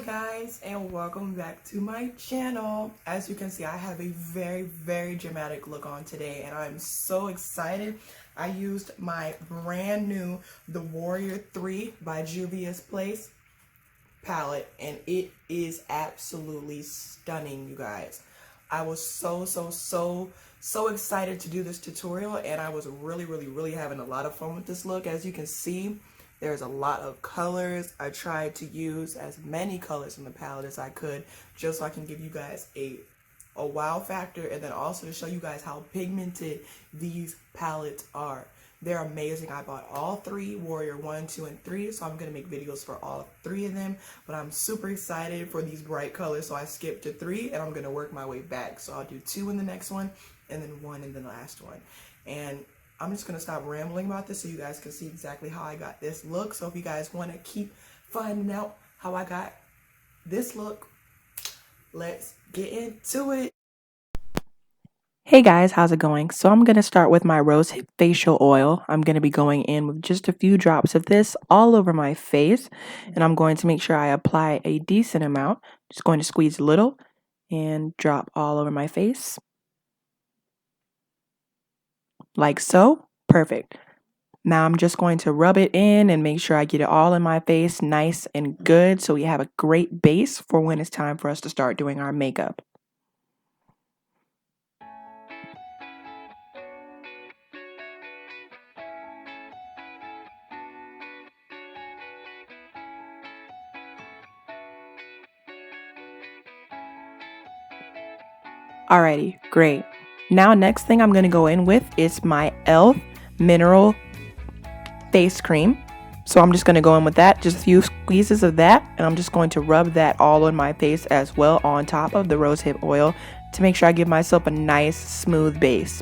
Guys, and welcome back to my channel. As you can see, I have a very dramatic look on today and I'm so excited. I used my brand new The Warrior 3 by Juvias Place palette and it is absolutely stunning, you guys. I was so excited to do this tutorial and I was really having a lot of fun with this look. As you can see, there's a lot of colors. I tried to use as many colors in the palette as I could just so I can give you guys a wow factor, and then also to show you guys how pigmented these palettes are. They're amazing. I bought all three, Warrior 1, 2, and 3, so I'm going to make videos for all three of them, but I'm super excited for these bright colors, so I skipped to 3 and I'm going to work my way back. So I'll do 2 in the next one and then 1 in the last one. And I'm just going to stop rambling about this so you guys can see exactly how I got this look. So if you guys want to keep finding out how I got this look, let's get into it. Hey guys, how's it going? So I'm going to start with my rose hip facial oil. I'm going to be going in with just a few drops of this all over my face. And I'm going to make sure I apply a decent amount. Just going to squeeze a little and drop all over my face. Like so. Perfect. Now I'm just going to rub it in and make sure I get it all in my face nice and good so we have a great base for when it's time for us to start doing our makeup. Alrighty, great. Now next thing I'm going to go in with is my e.l.f. Mineral Face Cream. So I'm just going to go in with that, just a few squeezes of that, and I'm just going to rub that all on my face as well on top of the rosehip oil to make sure I give myself a nice smooth base.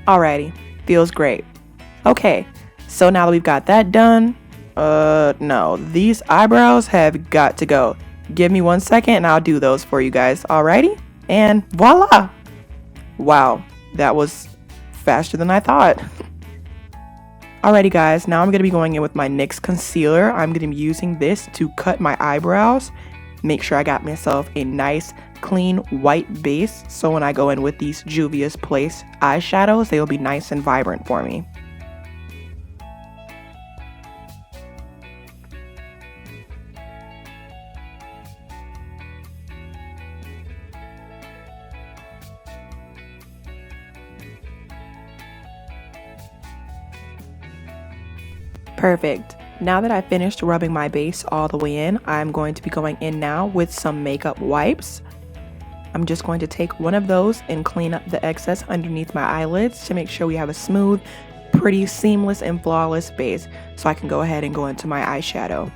Alrighty, feels great. Okay, so now that we've got that done, no, these eyebrows have got to go. Give me 1 second and I'll do those for you guys. Alrighty, and voila! Wow, that was faster than I thought. Alrighty guys, now I'm going to be going in with my NYX concealer. I'm going to be using this to cut my eyebrows. Make sure I got myself a nice clean white base, so when I go in with these Juvias Place eyeshadows, they will be nice and vibrant for me. Perfect. Now that I've finished rubbing my base all the way in, I'm going to be going in now with some makeup wipes. I'm just going to take one of those and clean up the excess underneath my eyelids to make sure we have a smooth, pretty seamless and flawless base so I can go ahead and go into my eyeshadow.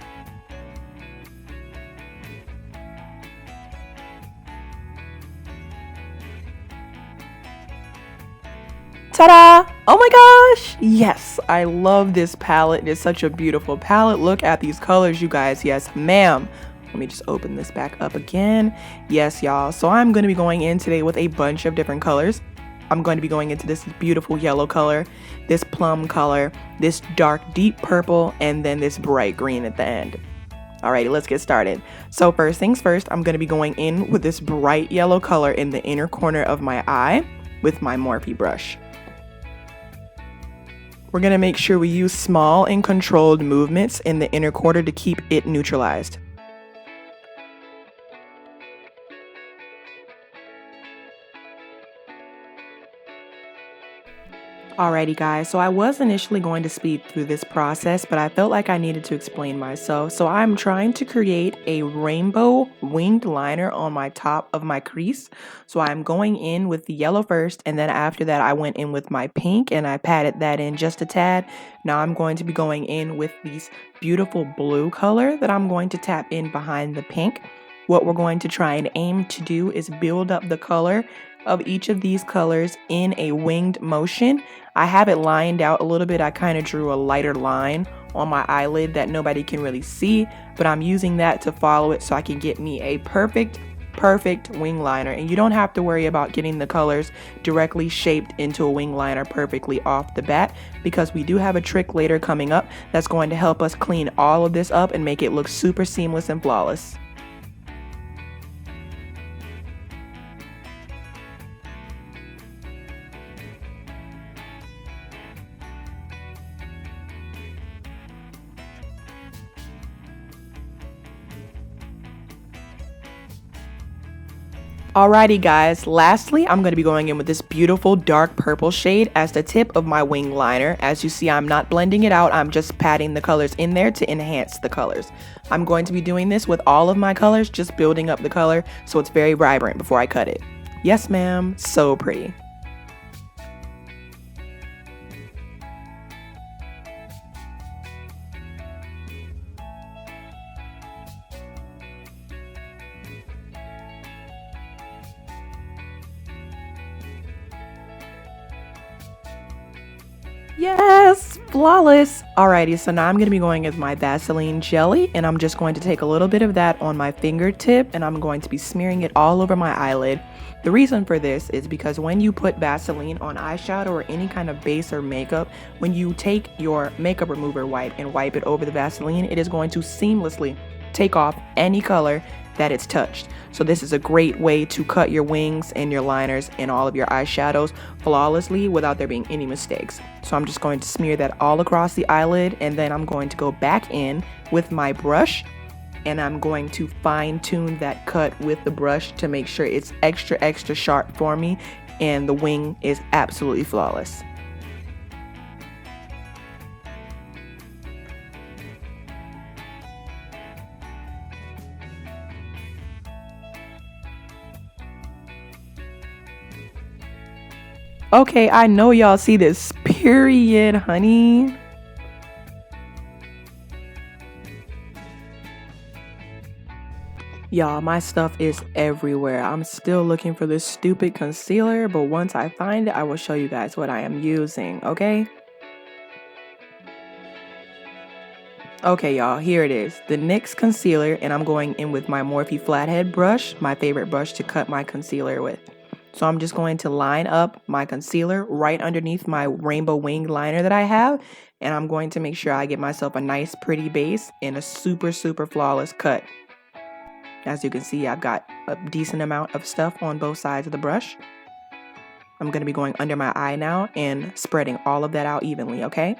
Ta-da! Oh my gosh! Yes, I love this palette. It's such a beautiful palette. Look at these colors, you guys. Yes, ma'am. Let me just open this back up again. Yes, y'all. So I'm going to be going in today with a bunch of different colors. I'm going to be going into this beautiful yellow color, this plum color, this dark deep purple, and then this bright green at the end. Alrighty, let's get started. So first things first, I'm going to be going in with this bright yellow color in the inner corner of my eye with my Morphe brush. We're going to make sure we use small and controlled movements in the inner corner to keep it neutralized. Alrighty guys, so I was initially going to speed through this process, but I felt like I needed to explain myself. So I'm trying to create a rainbow winged liner on my top of my crease. So I'm going in with the yellow first, and then after that I went in with my pink and I patted that in just a tad. Now I'm going to be going in with this beautiful blue color that I'm going to tap in behind the pink. What we're going to try and aim to do is build up the color of each of these colors in a winged motion. I have it lined out a little bit. I kind of drew a lighter line on my eyelid that nobody can really see, but I'm using that to follow it so I can get me a perfect wing liner. And you don't have to worry about getting the colors directly shaped into a wing liner perfectly off the bat, because we do have a trick later coming up that's going to help us clean all of this up and make it look super seamless and flawless. Alrighty guys, lastly I'm going to be going in with this beautiful dark purple shade as the tip of my wing liner. As you see, I'm not blending it out, I'm just patting the colors in there to enhance the colors. I'm going to be doing this with all of my colors, just building up the color so it's very vibrant before I cut it. Yes ma'am, so pretty. Yes, flawless. Alrighty, so now I'm going to be going with my Vaseline jelly, and I'm just going to take a little bit of that on my fingertip and I'm going to be smearing it all over my eyelid. The reason for this is because when you put Vaseline on eyeshadow or any kind of base or makeup, when you take your makeup remover wipe and wipe it over the Vaseline, it is going to seamlessly take off any color that it's touched. So this is a great way to cut your wings and your liners and all of your eyeshadows flawlessly without there being any mistakes. So I'm just going to smear that all across the eyelid, and then I'm going to go back in with my brush and I'm going to fine tune that cut with the brush to make sure it's extra sharp for me and the wing is absolutely flawless. Okay, I know y'all see this, period, honey. Y'all, my stuff is everywhere. I'm still looking for this stupid concealer, but once I find it, I will show you guys what I am using, okay? Okay, y'all, here it is. The NYX concealer, and I'm going in with my Morphe flathead brush, my favorite brush to cut my concealer with. So I'm just going to line up my concealer right underneath my rainbow wing liner that I have. And I'm going to make sure I get myself a nice pretty base and a super flawless cut. As you can see, I've got a decent amount of stuff on both sides of the brush. I'm going to be going under my eye now and spreading all of that out evenly, okay?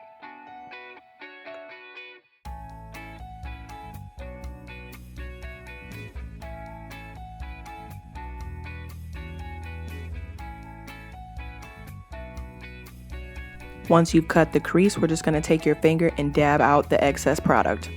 Once you've cut the crease, we're just going to take your finger and dab out the excess product.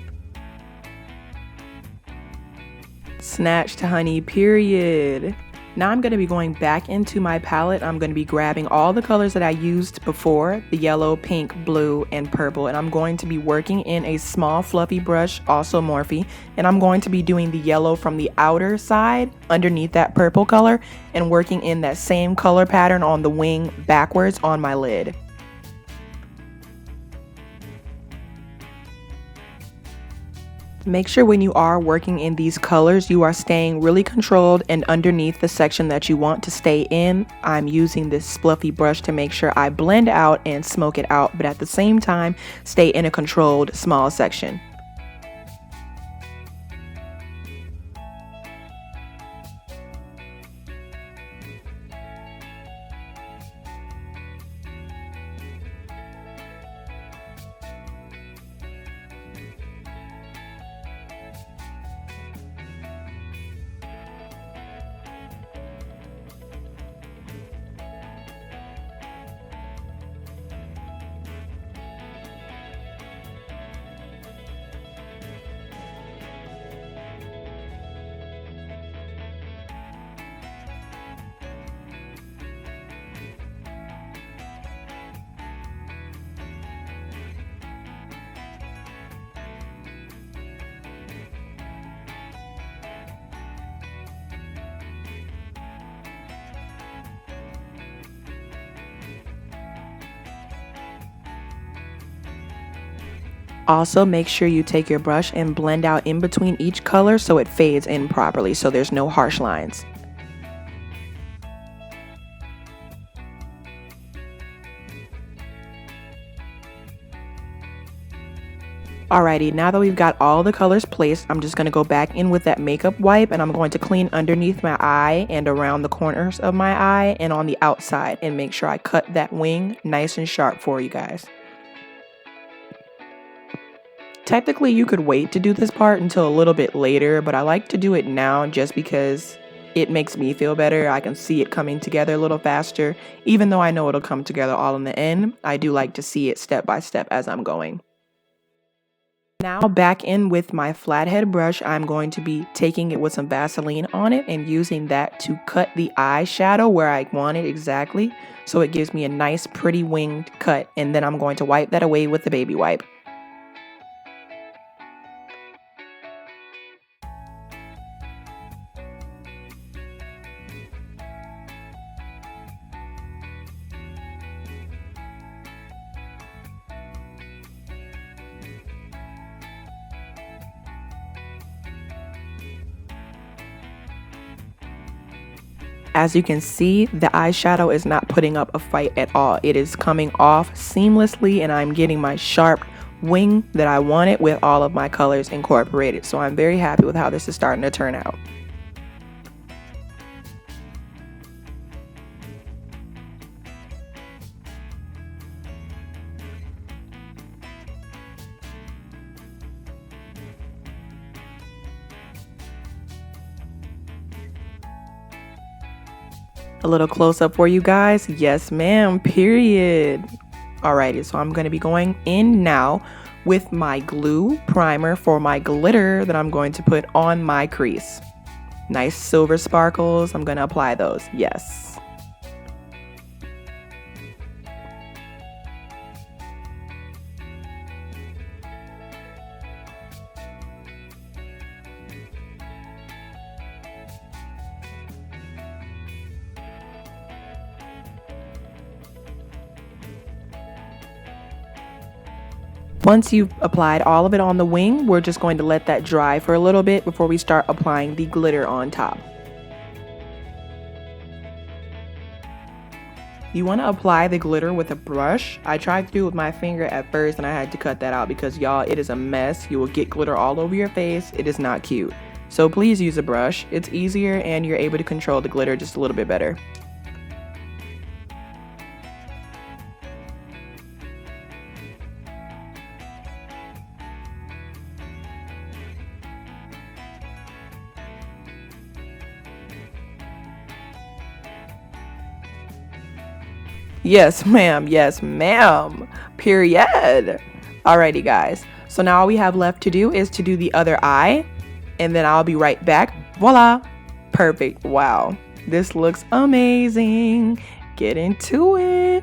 Snatched, honey, period. Now I'm going to be going back into my palette. I'm going to be grabbing all the colors that I used before, the yellow, pink, blue, and purple, and I'm going to be working in a small fluffy brush, also Morphe, and I'm going to be doing the yellow from the outer side underneath that purple color and working in that same color pattern on the wing backwards on my lid. Make sure when you are working in these colors, you are staying really controlled and underneath the section that you want to stay in. I'm using this fluffy brush to make sure I blend out and smoke it out, but at the same time, stay in a controlled small section. Also, make sure you take your brush and blend out in between each color so it fades in properly, so there's no harsh lines. Alrighty, now that we've got all the colors placed, I'm just going to go back in with that makeup wipe and I'm going to clean underneath my eye and around the corners of my eye and on the outside and make sure I cut that wing nice and sharp for you guys. Technically, you could wait to do this part until a little bit later, but I like to do it now just because it makes me feel better. I can see it coming together a little faster. Even though I know it'll come together all in the end, I do like to see it step by step as I'm going. Now back in with my flathead brush, I'm going to be taking it with some Vaseline on it and using that to cut the eyeshadow where I want it exactly. So it gives me a nice pretty winged cut, and then I'm going to wipe that away with the baby wipe. As you can see, the eyeshadow is not putting up a fight at all. It is coming off seamlessly and I'm getting my sharp wing that I wanted with all of my colors incorporated. So I'm very happy with how this is starting to turn out. A little close up for you guys. Yes, ma'am, period. Alrighty, so I'm going to be going in now with my glue primer for my glitter that I'm going to put on my crease. Nice silver sparkles. I'm going to apply those. Yes. Once you've applied all of it on the wing, we're just going to let that dry for a little bit before we start applying the glitter on top. You want to apply the glitter with a brush. I tried to do it with my finger at first and I had to cut that out because y'all, it is a mess. You will get glitter all over your face. It is not cute. So please use a brush. It's easier and you're able to control the glitter just a little bit better. Yes, ma'am. Yes, ma'am. Period. Alrighty, guys. So now all we have left to do is to do the other eye. And then I'll be right back. Voila. Perfect. Wow. This looks amazing. Get into it.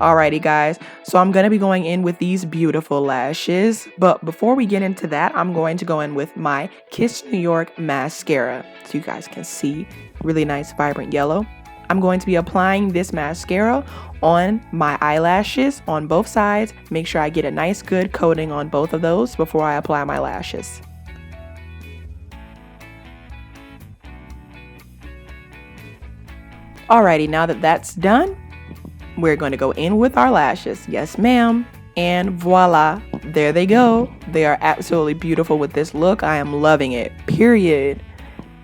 Alrighty, guys. So I'm going to be going in with these beautiful lashes. But before we get into that, I'm going to go in with my Kiss New York mascara. So you guys can see really nice, vibrant yellow. I'm going to be applying this mascara on my eyelashes on both sides. Make sure I get a nice good coating on both of those before I apply my lashes. Alrighty, now that that's done, we're going to go in with our lashes. Yes, ma'am. And voila, there they go. They are absolutely beautiful with this look. I am loving it, period.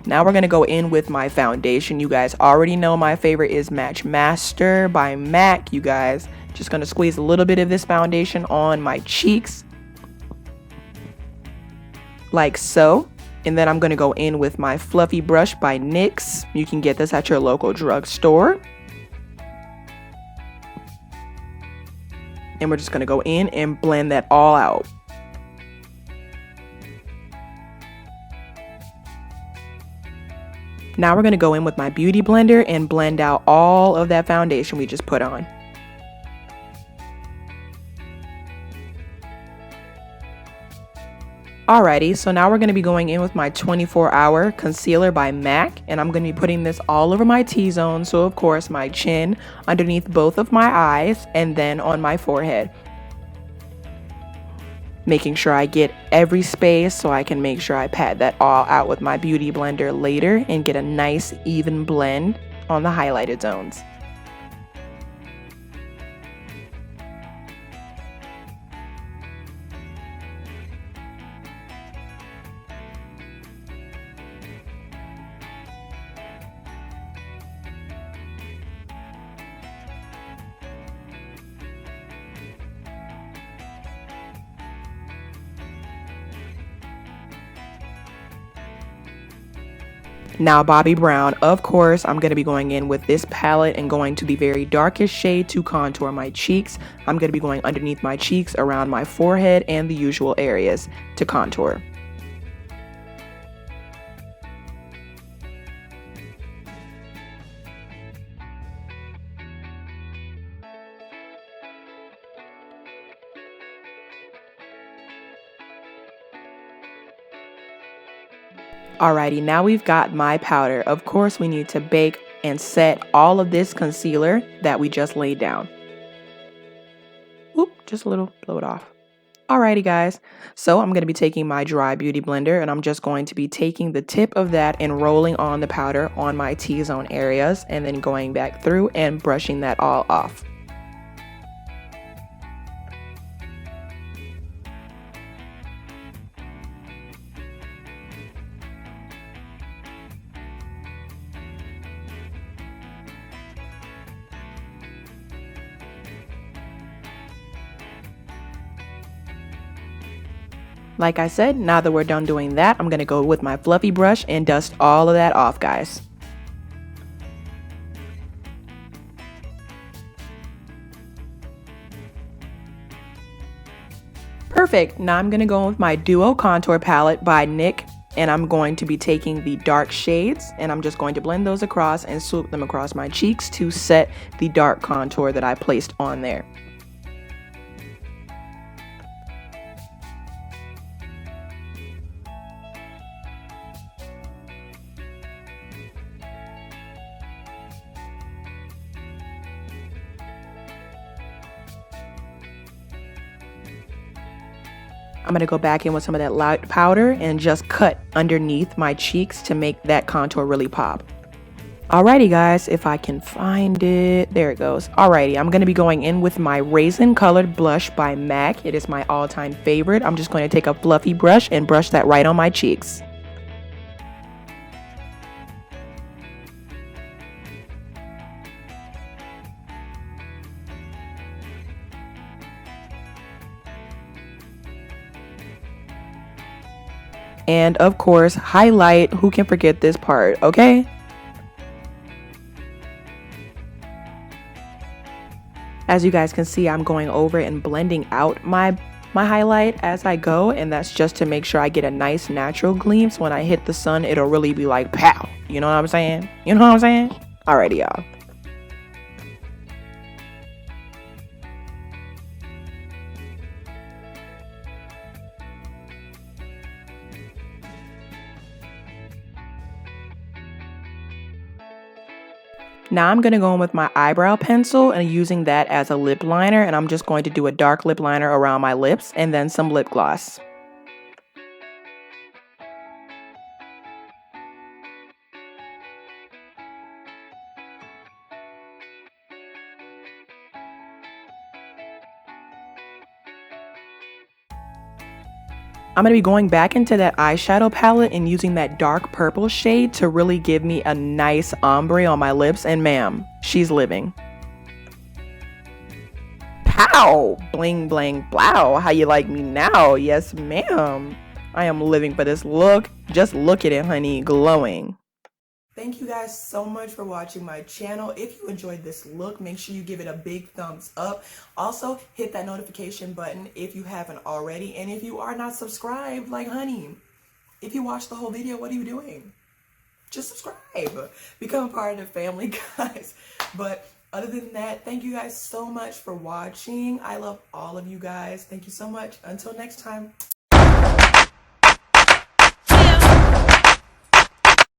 Now we're going to go in with my foundation. You guys already know my favorite is Match Master by MAC, you guys. Just going to squeeze a little bit of this foundation on my cheeks. Like so. And then I'm going to go in with my Fluffy Brush by NYX. You can get this at your local drugstore. And we're just going to go in and blend that all out. Now we're going to go in with my beauty blender and blend out all of that foundation we just put on. Alrighty, so now we're going to be going in with my 24-hour concealer by MAC, and I'm going to be putting this all over my T-zone, so of course my chin, underneath both of my eyes, and then on my forehead. making sure I get every space so I can make sure I pat that all out with my beauty blender later and get a nice even blend on the highlighted zones. Now Bobbi Brown, of course, I'm going to be going in with this palette and going to the very darkest shade to contour my cheeks. I'm going to be going underneath my cheeks, around my forehead, and the usual areas to contour. Alrighty, now we've got my powder. Of course, we need to bake and set all of this concealer that we just laid down. Whoop, just a little, blow it off. Alrighty guys, so I'm going to be taking my dry beauty blender and I'm just going to be taking the tip of that and rolling on the powder on my T-zone areas and then going back through and brushing that all off. Like I said, now that we're done doing that, I'm going to go with my fluffy brush and dust all of that off, guys. Perfect. Now I'm going to go with my Duo Contour Palette by NYCKAK, and I'm going to be taking the dark shades and I'm just going to blend those across and swoop them across my cheeks to set the dark contour that I placed on there. I'm going to go back in with some of that light powder and just cut underneath my cheeks to make that contour really pop. Alrighty guys, if I can find it, there it goes. Alrighty, I'm going to be going in with my Raisin Colored Blush by MAC. It is my all-time favorite. I'm just going to take a fluffy brush and brush that right on my cheeks. And of course, highlight. Who can forget this part, okay? As you guys can see, I'm going over and blending out my highlight as I go, and that's just to make sure I get a nice natural gleam. So when I hit the sun, it'll really be like pow. You know what I'm saying? You know what I'm saying? Alrighty, y'all. Now I'm going to go in with my eyebrow pencil and using that as a lip liner, and I'm just going to do a dark lip liner around my lips and then some lip gloss. I'm going to be going back into that eyeshadow palette and using that dark purple shade to really give me a nice ombre on my lips. And ma'am, she's living. Pow! Bling, bling, blow. How you like me now? Yes, ma'am. I am living for this look. Just look at it, honey. Glowing. Thank you guys so much for watching my channel. If you enjoyed this look, make sure you give it a big thumbs up. Also, hit that notification button if you haven't already. And if you are not subscribed, like honey, if you watched the whole video, what are you doing? Just subscribe. Become a part of the family, guys. But other than that, thank you guys so much for watching. I love all of you guys. Thank you so much. Until next time.